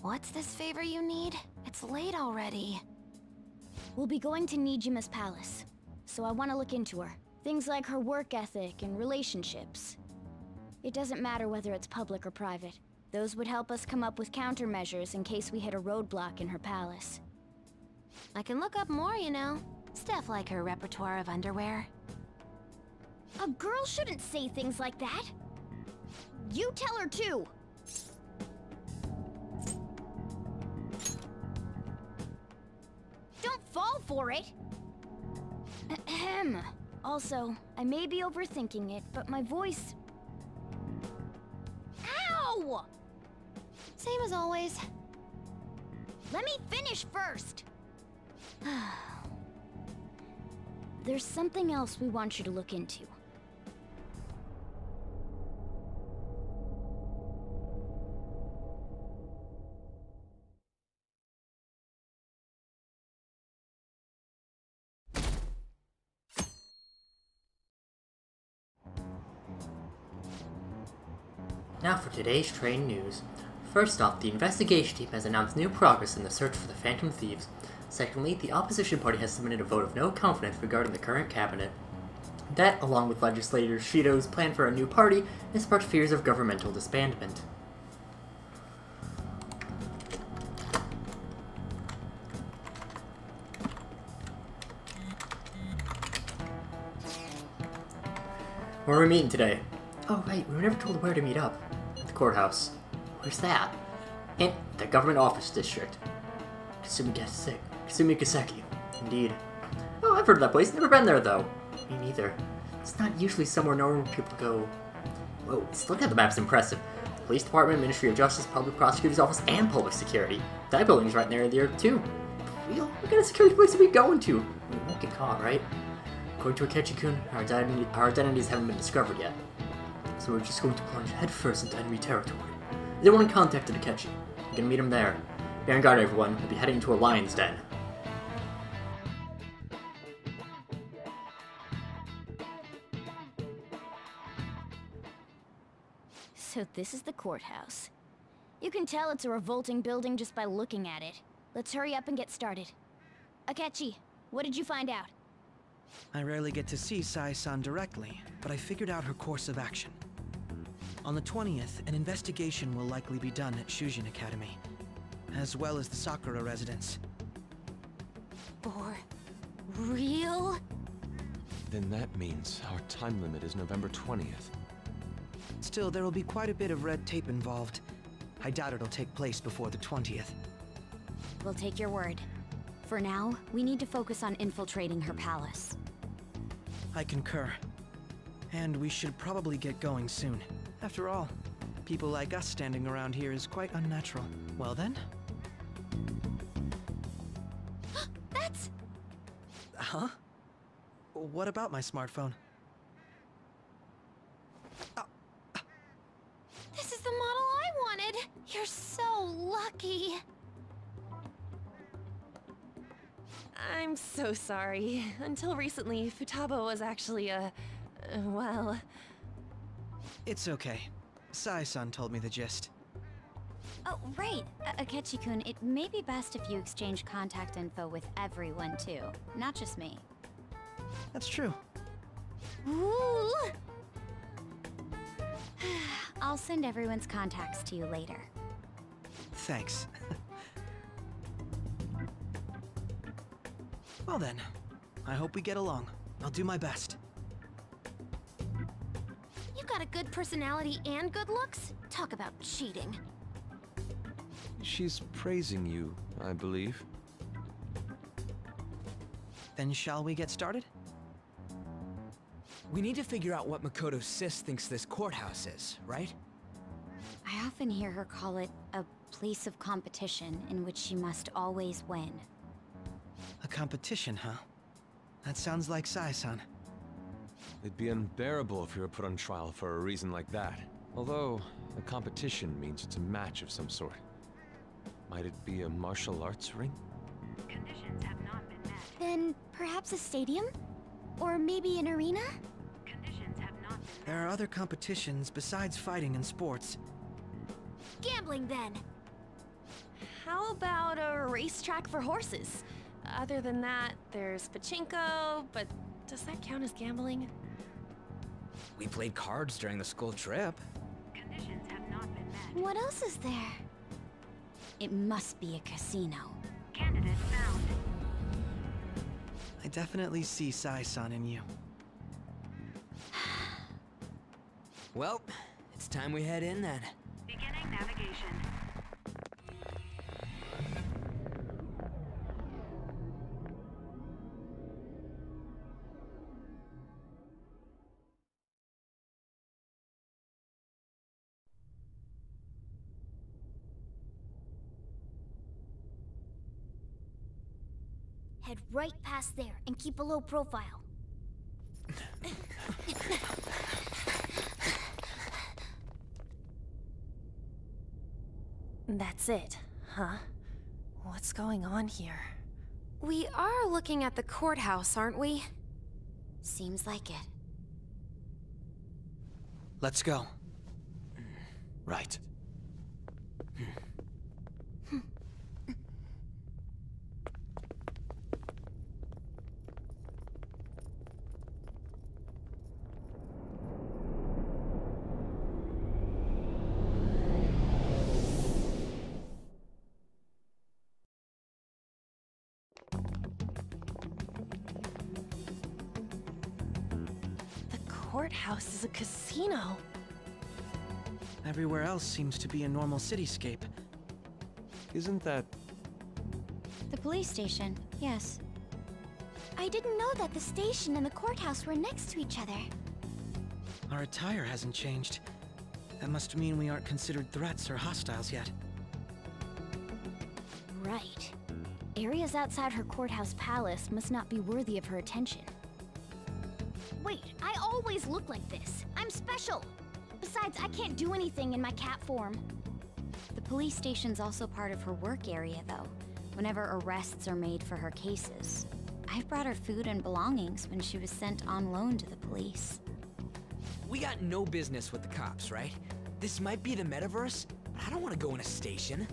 What's this favor you need? It's late already. We'll be going to Nijima's palace, so I want to look into her. Things like her work ethic and relationships. It doesn't matter whether it's public or private. Those would help us come up with countermeasures in case we hit a roadblock in her palace. I can look up more, you know. Stuff like her repertoire of underwear. A girl shouldn't say things like that. You tell her too. Don't fall for it. Ahem. Also, I may be overthinking it, but my voice... Ow! Same as always. Let me finish first. There's something else we want you to look into. Now for today's train news. First off, the investigation team has announced new progress in the search for the Phantom Thieves. Secondly, the opposition party has submitted a vote of no confidence regarding the current cabinet. That, along with legislator Shido's plan for a new party, has sparked fears of governmental disbandment. Where are we meeting today? Oh right, we were never told where to meet up. At the courthouse. Where's that? In the government office district. Kasumi-Kaseki. Indeed. Oh, I've heard of that place. Never been there, though. Me neither. It's not usually somewhere normal people go. Whoa, look at the map's impressive. Police Department, Ministry of Justice, Public Prosecutor's Office, and Public Security. That building's right near there, too. What kind of security place are we going to? We won't get caught, right? According to Akechi-kun, our identities haven't been discovered yet. So we're just going to plunge headfirst into enemy territory. Anyone in contact with Akechi? I'm gonna meet him there. Be on guard, everyone. We'll be heading to a lion's den. So this is the courthouse. You can tell it's a revolting building just by looking at it. Let's hurry up and get started. Akechi, what did you find out? I rarely get to see Sai-san directly, but I figured out her course of action. On the 20th, an investigation will likely be done at Shujin Academy, as well as the Sakura residence. For real? Then that means our time limit is November 20th. Still, there will be quite a bit of red tape involved. I doubt it'll take place before the 20th. We'll take your word. For now, we need to focus on infiltrating her palace. I concur. And we should probably get going soon. After all, people like us standing around here is quite unnatural. Well then? That's... Huh? What about my smartphone? This is the model I wanted! You're so lucky! I'm so sorry. Until recently, Futaba was actually well... It's okay. Sai-san told me the gist. Oh, right. Akechi-kun, it may be best if you exchange contact info with everyone, too. Not just me. That's true. Ooh! I'll send everyone's contacts to you later. Thanks. Well then, I hope we get along. I'll do my best. You got a good personality and good looks? Talk about cheating. She's praising you, I believe. Then shall we get started? We need to figure out what Makoto's sis thinks this courthouse is, right? I often hear her call it a place of competition in which she must always win. A competition, huh? That sounds like Sai-san. It'd be unbearable if you were put on trial for a reason like that. Although, a competition means it's a match of some sort. Might it be a martial arts ring? Conditions have not been met. Then perhaps a stadium? Or maybe an arena? Conditions have not been met. There are other competitions besides fighting and sports. Gambling, then! How about a racetrack for horses? Other than that, there's pachinko, but does that count as gambling? We played cards during the school trip. Conditions have not been met. What else is there? It must be a casino. Candidate found. I definitely see Sai-san in you. Well, it's time we head in then. Beginning navigation. Head right past there and keep a low profile. That's it, huh? What's going on here? We are looking at the courthouse, aren't we? Seems like it. Let's go. Right. The courthouse is a casino. Everywhere else seems to be a normal cityscape. Isn't that... The police station, yes. I didn't know that the station and the courthouse were next to each other. Our attire hasn't changed. That must mean we aren't considered threats or hostiles yet. Right. Areas outside her courthouse palace must not be worthy of her attention. Wait, I always look like this. I'm special. Besides, I can't do anything in my cat form. The police station's also part of her work area, though, whenever arrests are made for her cases. I've brought her food and belongings when she was sent on loan to the police. We got no business with the cops, right? This might be the metaverse, but I don't want to go in a station.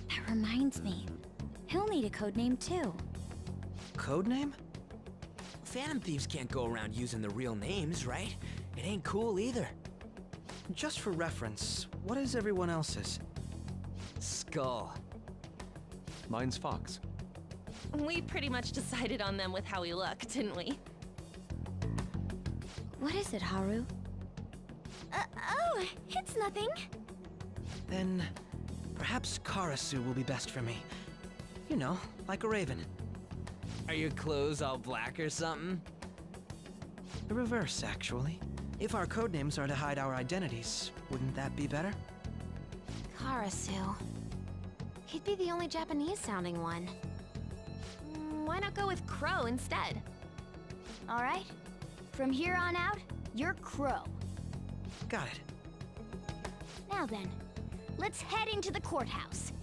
That reminds me, he'll need a codename too. Codename? Phantom thieves can't go around using the real names, right? It ain't cool either. Just for reference, what is everyone else's? Skull. Mine's Fox. We pretty much decided on them with how we look, didn't we? What is it, Haru? Oh, it's nothing. Then, perhaps Karasu will be best for me. You know, like a raven. Are your clothes all black or something? The reverse, actually. If our codenames are to hide our identities, wouldn't that be better? Karasu. He'd be the only Japanese-sounding one. Why not go with Crow instead? All right. From here on out, you're Crow. Got it. Now then, let's head into the courthouse.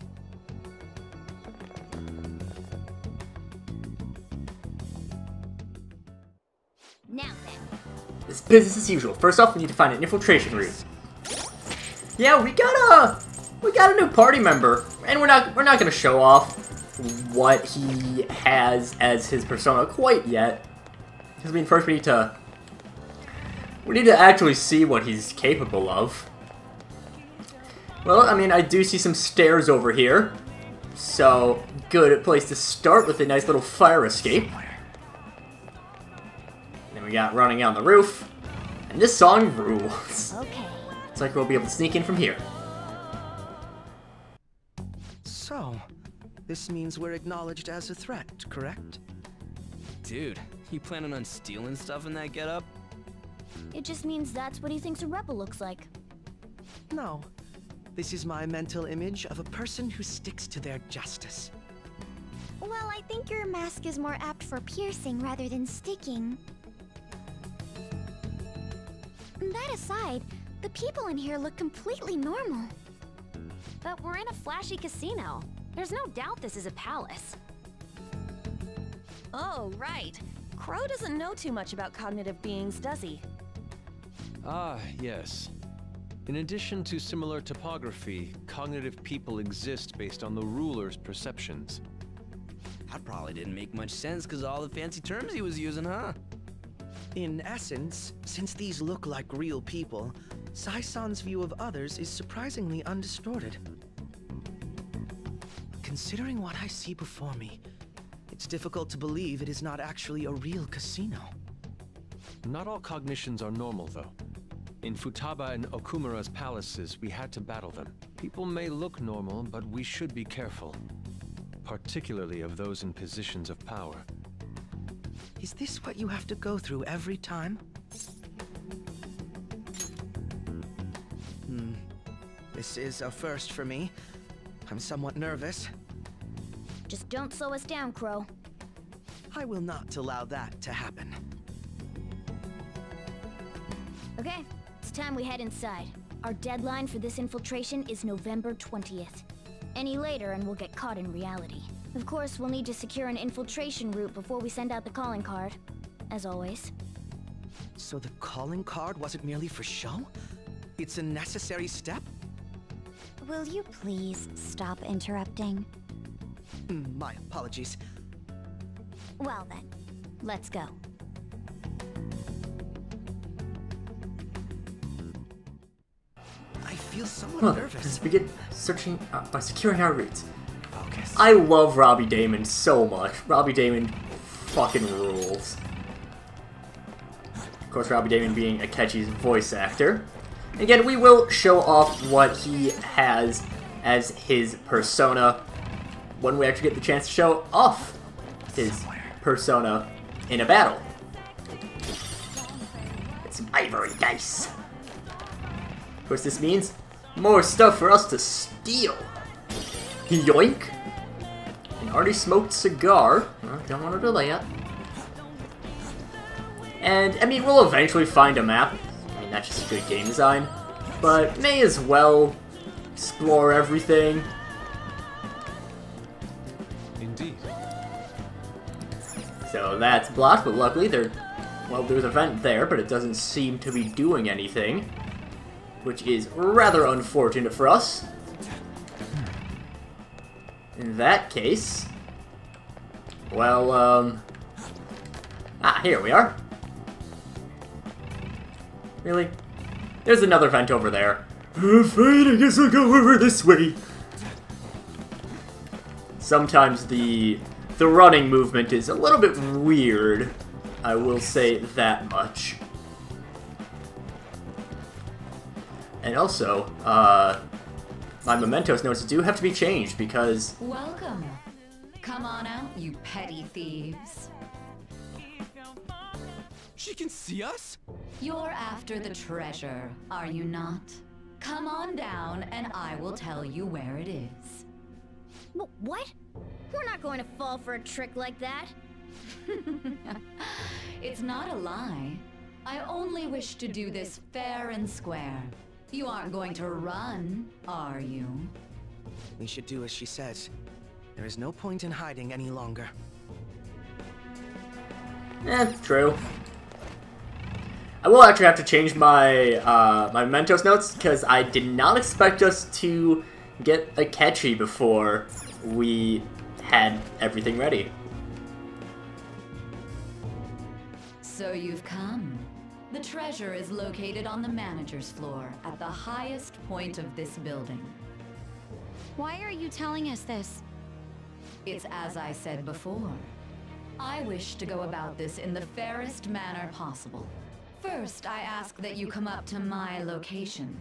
Now then. It's business as usual. First off, we need to find an infiltration route. Yeah, we got a new party member, and we're not gonna show off what he has as his persona quite yet. Because I mean, first we need to actually see what he's capable of. Well, I mean, I do see some stairs over here, so good place to start with a nice little fire escape. Then we got running out on the roof, and this song rules. Okay. It's like we'll be able to sneak in from here. So, this means we're acknowledged as a threat, correct? Dude, you planning on stealing stuff in that getup? It just means that's what he thinks a rebel looks like. No. This is my mental image of a person who sticks to their justice. Well, I think your mask is more apt for piercing rather than sticking. That aside, the people in here look completely normal. But we're in a flashy casino. There's no doubt this is a palace. Oh, right. Crow doesn't know too much about cognitive beings, does he? Ah, yes. In addition to similar topography, cognitive people exist based on the ruler's perceptions. That probably didn't make much sense because all the fancy terms he was using, huh? In essence, since these look like real people, Sai-san's view of others is surprisingly undistorted. Considering what I see before me, it's difficult to believe it is not actually a real casino. Not all cognitions are normal, though. In Futaba and Okumura's palaces, we had to battle them. People may look normal, but we should be careful. Particularly of those in positions of power. Is this what you have to go through every time? This is a first for me. I'm somewhat nervous. Just don't slow us down, Crow. I will not allow that to happen. Okay, it's time we head inside. Our deadline for this infiltration is November 20th. Any later and we'll get caught in reality. Of course, we'll need to secure an infiltration route before we send out the calling card. As always. So the calling card wasn't merely for show? It's a necessary step? Will you please stop interrupting? My apologies. Well then, let's go. I feel somewhat nervous. Let's begin searching by securing our routes. Focus. I love Robbie Daymond so much. Robbie Daymond fucking rules. Of course, Robbie Daymond being Akechi's voice actor. Again, we will show off what he has as his persona when we actually get the chance to show off his persona in a battle. It's some ivory dice. Of course, this means more stuff for us to steal. Yoink! An already smoked cigar. Don't want to delay it. And, I mean, we'll eventually find a map. I mean, that's just good game design. But may as well explore everything. Indeed. So that's blocked, but luckily there's a vent there, but it doesn't seem to be doing anything. Which is rather unfortunate for us. In that case... Well, here we are. Really? There's another vent over there. Fine, I guess I'll go over this way. Sometimes the running movement is a little bit weird. I will say that much. And also, my mementos notes do have to be changed because... Welcome. Come on out, you petty thieves. She can see us? You're after the treasure, are you not? Come on down and I will tell you where it is. What? We're not going to fall for a trick like that. It's not a lie. I only wish to do this fair and square. You aren't going to run, are you? We should do as she says. There is no point in hiding any longer. True. I will actually have to change my my Mentos notes because I did not expect us to get Akechi before we had everything ready. So you've come. The treasure is located on the manager's floor at the highest point of this building. Why are you telling us this? It's as I said before. I wish to go about this in the fairest manner possible. First, I ask that you come up to my location.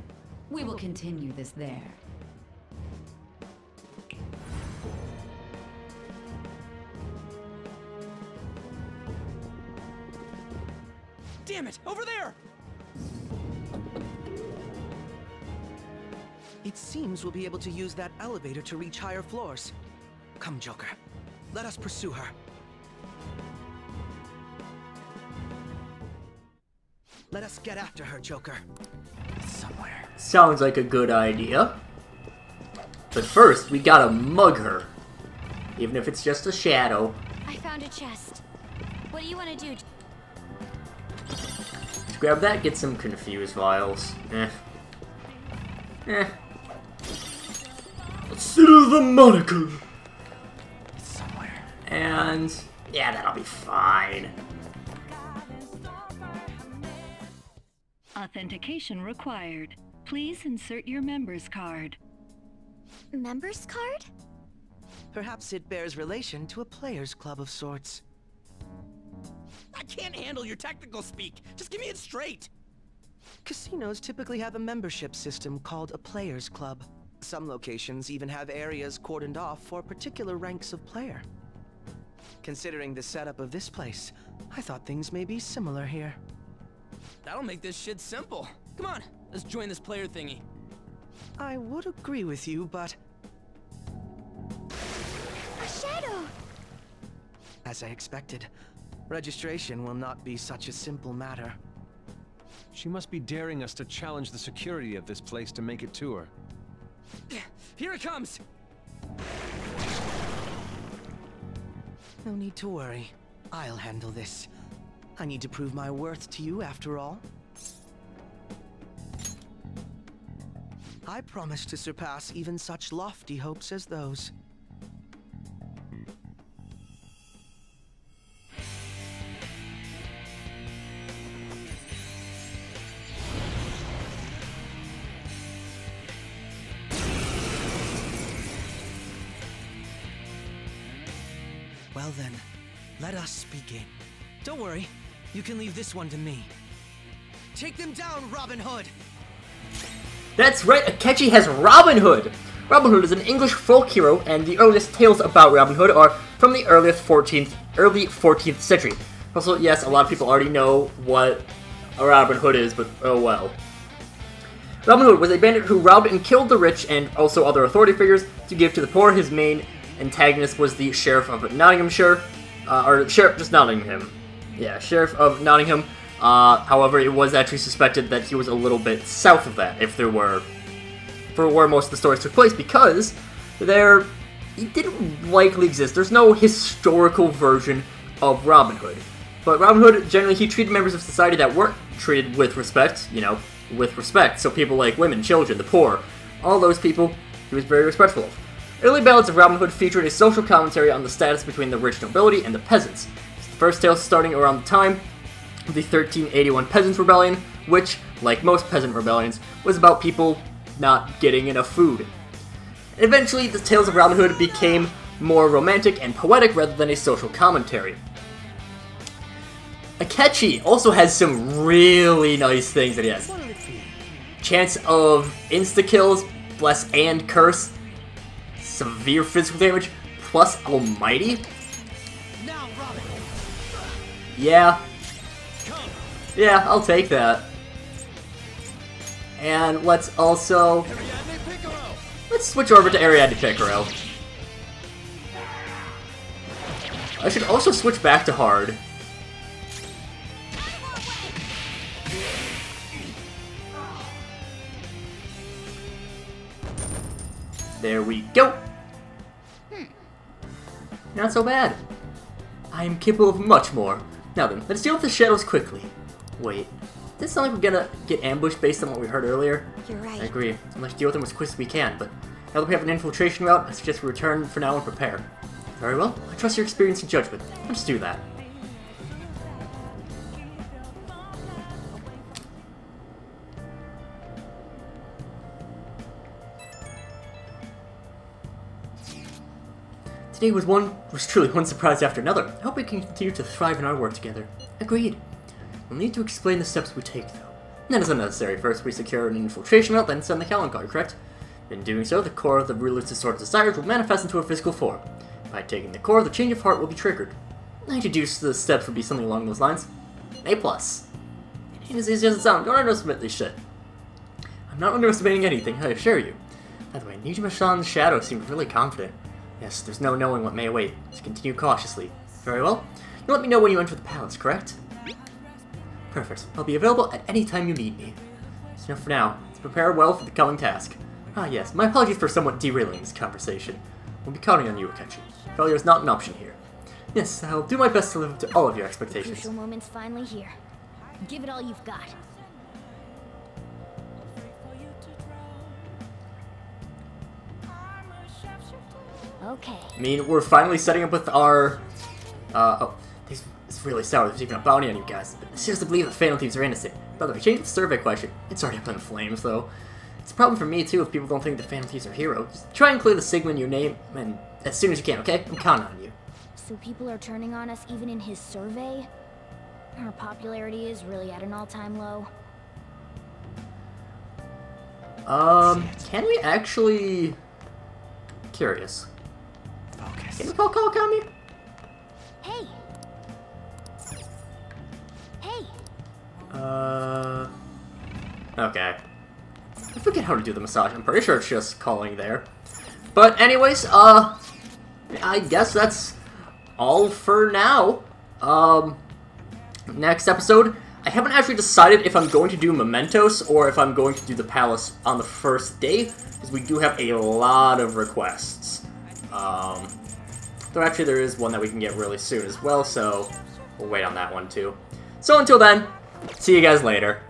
We will continue this there. Damn it! Over there! It seems we'll be able to use that elevator to reach higher floors. Come, Joker. Let us pursue her. Let us get after her, Joker. Somewhere. Sounds like a good idea. But first, we gotta mug her. Even if it's just a shadow. I found a chest. What do you want to do? Grab that, get some confused vials. City of the Monaco. Somewhere. And yeah, that'll be fine. Authentication required. Please insert your member's card. Member's card? Perhaps it bears relation to a players' club of sorts. I can't handle your technical speak. Just give me it straight. Casinos typically have a membership system called a players' club. Some locations even have areas cordoned off for particular ranks of player. Considering the setup of this place, I thought things may be similar here. That'll make this shit simple. Come on, let's join this player thingy. I would agree with you, but... A shadow! As I expected, registration will not be such a simple matter. She must be daring us to challenge the security of this place to make it to her. Here it comes! No need to worry. I'll handle this. I need to prove my worth to you after all. I promise to surpass even such lofty hopes as those. Well then, let us begin. Don't worry, you can leave this one to me. Take them down, Robin Hood! That's right, Akechi has Robin Hood! Robin Hood is an English folk hero, and the earliest tales about Robin Hood are from the early 14th century. Also, yes, a lot of people already know what a Robin Hood is, but oh well. Robin Hood was a bandit who robbed and killed the rich and also other authority figures to give to the poor. His main antagonist was the Sheriff of Nottinghamshire, or Sheriff, just Nottingham. Yeah, Sheriff of Nottingham. However, it was actually suspected that he was a little bit south of that, for where most of the stories took place, because he didn't likely exist. There's no historical version of Robin Hood. But Robin Hood, generally, he treated members of society that weren't treated with respect, with respect. So people like women, children, the poor, all those people, he was very respectful of. Early ballads of Robin Hood featured a social commentary on the status between the rich nobility and the peasants. It's the first tale starting around the time of the 1381 Peasants' Rebellion, which, like most peasant rebellions, was about people not getting enough food. And eventually, the tales of Robin Hood became more romantic and poetic rather than a social commentary. Akechi also has some really nice things that he has. Chance of insta-kills, bless and curse, severe physical damage, plus almighty. Now, Robin. Yeah, I'll take that. And let's also... let's switch over to Ariadne Picaro. I should also switch back to hard. There we go. Not so bad. I am capable of much more. Now then, let's deal with the shadows quickly. Wait, does it sound like we're gonna get ambushed based on what we heard earlier? You're right. I agree. Let's deal with them as quick as we can, but now that we have an infiltration route, I suggest we return for now and prepare. Very well, I trust your experience and judgment. Let's do that. Today was truly one surprise after another. I hope we can continue to thrive in our work together. Agreed. We'll need to explain the steps we take, though. That is unnecessary. First, we secure an infiltration route, then send the Callan card, correct? In doing so, the core of the ruler's distorted desires will manifest into a physical form. By taking the core, the change of heart will be triggered. I deduce the steps would be something along those lines. A+. It ain't as easy as it sounds. Don't underestimate this shit. I'm not underestimating anything, I assure you. By the way, Nijima-san's shadow seemed really confident. Yes, there's no knowing what may await. Let's continue cautiously. Very well. You'll let me know when you enter the palace, correct? Perfect. I'll be available at any time you need me. That's enough for now. Let's prepare well for the coming task. Ah yes, my apologies for somewhat derailing this conversation. We'll be counting on you, Akechi. Failure is not an option here. Yes, I'll do my best to live up to all of your expectations. The crucial moment's finally here. Give it all you've got. Okay. I mean, we're finally setting up with our... oh, it's really sour there's even a bounty on you guys. But I seriously believe the Phantom Thieves are innocent. By the way, change the survey question. It's already up in flames, though. It's a problem for me, too, if people don't think the Phantom Thieves are heroes. Just try and clear the Sigma in your name, and as soon as you can, okay? I'm counting on you. So people are turning on us even in his survey? Our popularity is really at an all-time low. Can we actually... Curious. Focus. Can we call Kami? Hey! Hey! Okay. I forget how to do the massage. I'm pretty sure it's just calling there. But anyways, I guess that's all for now. Next episode, I haven't actually decided if I'm going to do Mementos or if I'm going to do the Palace on the first day, because we do have a lot of requests. Though actually there is one that we can get really soon as well, so we'll wait on that one too. So until then, see you guys later.